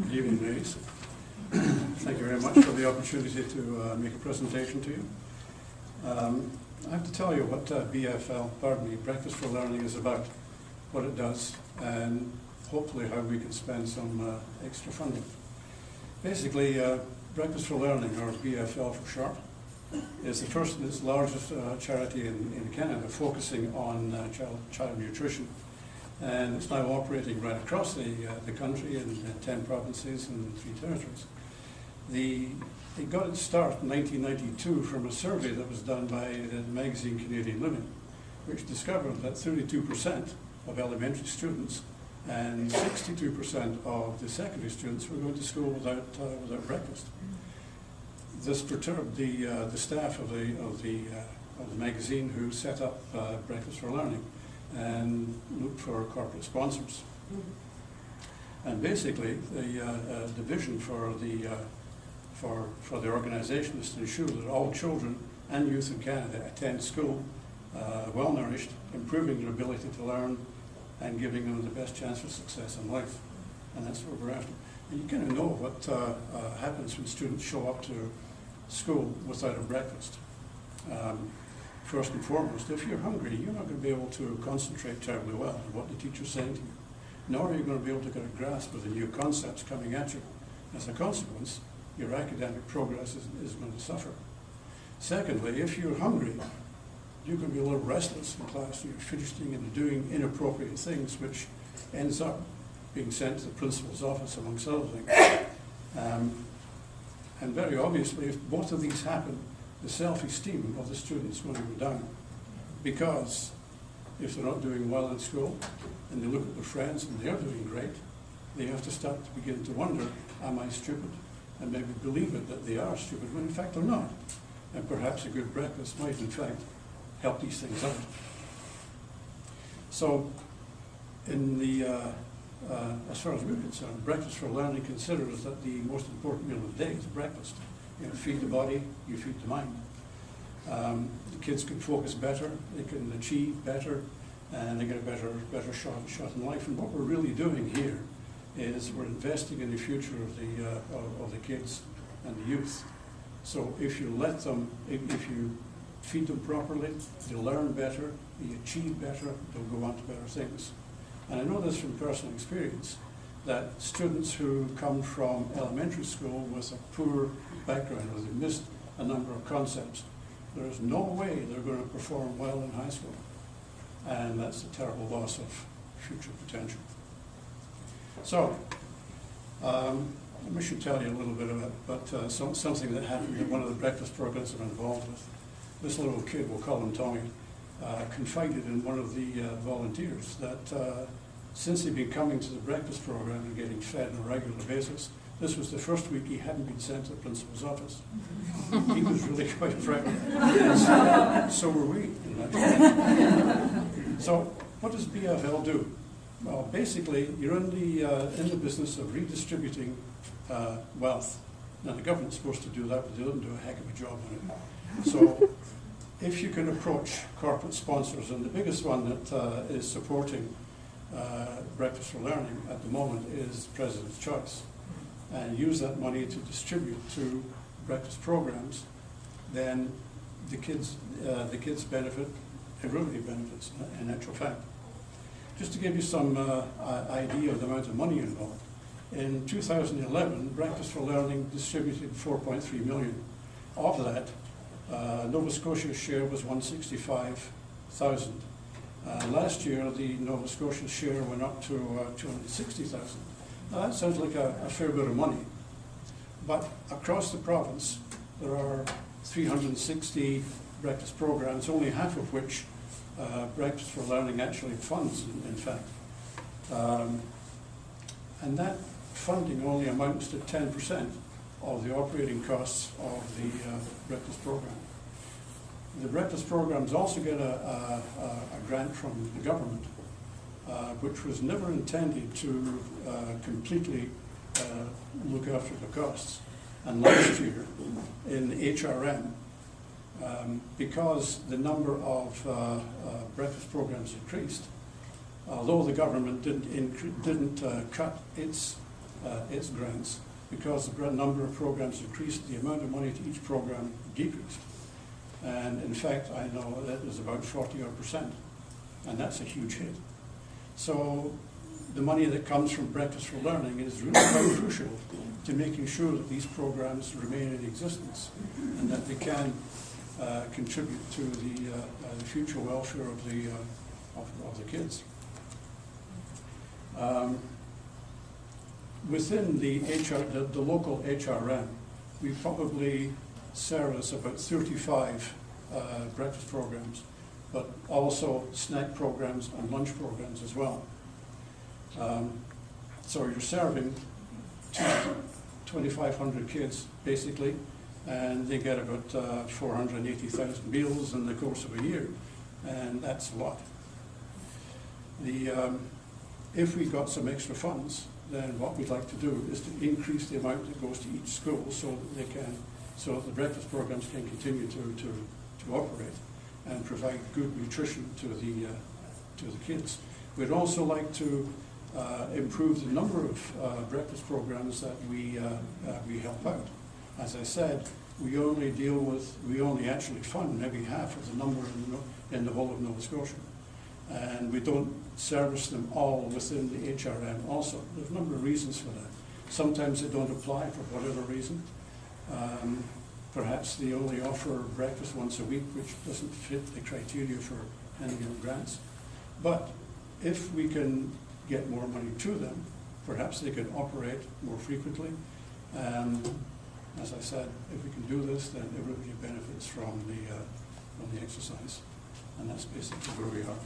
Good evening, ladies. Thank you very much for the opportunity to make a presentation to you. I have to tell you what Breakfast for Learning is about, what it does, and hopefully how we can spend some extra funding. Basically, Breakfast for Learning, or BFL for short, is the first and its largest charity in Canada focusing on child nutrition. And it's now operating right across the country in 10 provinces and 3 territories. It got its start in 1992 from a survey that was done by the magazine Canadian Living, which discovered that 32% of elementary students and 62% of the secondary students were going to school without breakfast. This perturbed the staff of the magazine, who set up Breakfast for Learning and looked for corporate sponsors. And basically, the vision for the organisation is to ensure that all children and youth in Canada attend school well nourished, improving their ability to learn and giving them the best chance for success in life. And that's what we're after. And you kind of know what happens when students show up to school without a breakfast. First and foremost, if you're hungry, you're not going to be able to concentrate terribly well on what the teacher's saying to you, nor are you going to be able to get a grasp of the new concepts coming at you. As a consequence, your academic progress is going to suffer. Secondly, if you're hungry, you're going to be a little restless in class. You're fidgeting and doing inappropriate things, which ends up being sent to the principal's office, amongst other things. And very obviously, if both of these happen, the self-esteem of the student is going to go down, because if they're not doing well in school and they look at their friends and they're doing great, they have to start to begin to wonder, am I stupid? And maybe believe it that they are stupid when in fact they're not. And perhaps a good breakfast might in fact help these things out. So in as far as we're concerned, Breakfast for Learning considers that the most important meal of the day is breakfast. You know, feed the body, you feed the mind. The kids can focus better, they can achieve better, and they get a better shot in life. And what we're really doing here is we're investing in the future of the kids and the youth. So if you let them, if you feed them properly, they'll learn better, they achieve better, they'll go on to better things. And I know this from personal experience, that students who come from elementary school with a poor background, or they've missed a number of concepts, there's no way they're going to perform well in high school. And that's a terrible loss of future potential. So, I should tell you a little bit about it, but something that happened in one of the breakfast programs I'm involved with. This little kid, we'll call him Tommy, confided in one of the volunteers that since he'd been coming to the breakfast program and getting fed on a regular basis, this was the first week he hadn't been sent to the principal's office. He was really quite frightened. So were we. So what does BFL do? Well, basically, you're in the business of redistributing wealth. Now, the government's supposed to do that, but they don't do a heck of a job on it. So if you can approach corporate sponsors, and the biggest one that is supporting Breakfast for Learning at the moment is President's Choice, and use that money to distribute to breakfast programs, then the kids benefit, everybody benefits in actual fact. Just to give you some idea of the amount of money involved, in 2011, Breakfast for Learning distributed 4.3 million. Of that, Nova Scotia's share was 165,000. Last year, the Nova Scotia share went up to 260,000. Now that sounds like a fair bit of money, but across the province, there are 360 breakfast programs, only half of which Breakfast for Learning actually funds, in fact. And that funding only amounts to 10% of the operating costs of the breakfast program. The breakfast programs also get a grant from the government, which was never intended to completely look after the costs. And last year, in HRM, because the number of breakfast programs increased, although the government didn't cut its its grants. Because the number of programs increased, the amount of money to each program decreased. And in fact, I know that is about 40%, and that's a huge hit. So the money that comes from Breakfast for Learning is really quite crucial to making sure that these programs remain in existence and that they can contribute to the future welfare of the kids. Within the local HRM, we probably service about 35 breakfast programs, but also snack programs and lunch programs as well. So you're serving 2,500 kids basically, and they get about 480,000 meals in the course of a year, and that's a lot. If we got some extra funds, then what we'd like to do is to increase the amount that goes to each school so that the breakfast programs can continue to operate and provide good nutrition to the kids. We'd also like to improve the number of breakfast programs that we help out. As I said, we only actually fund maybe half of the number in the whole of Nova Scotia. And we don't service them all within the HRM also. There's a number of reasons for that. Sometimes they don't apply for whatever reason. Perhaps they only offer breakfast once a week, which doesn't fit the criteria for any grants. But if we can get more money to them, perhaps they can operate more frequently. As I said, if we can do this, then everybody benefits from the exercise. And that's basically where we are.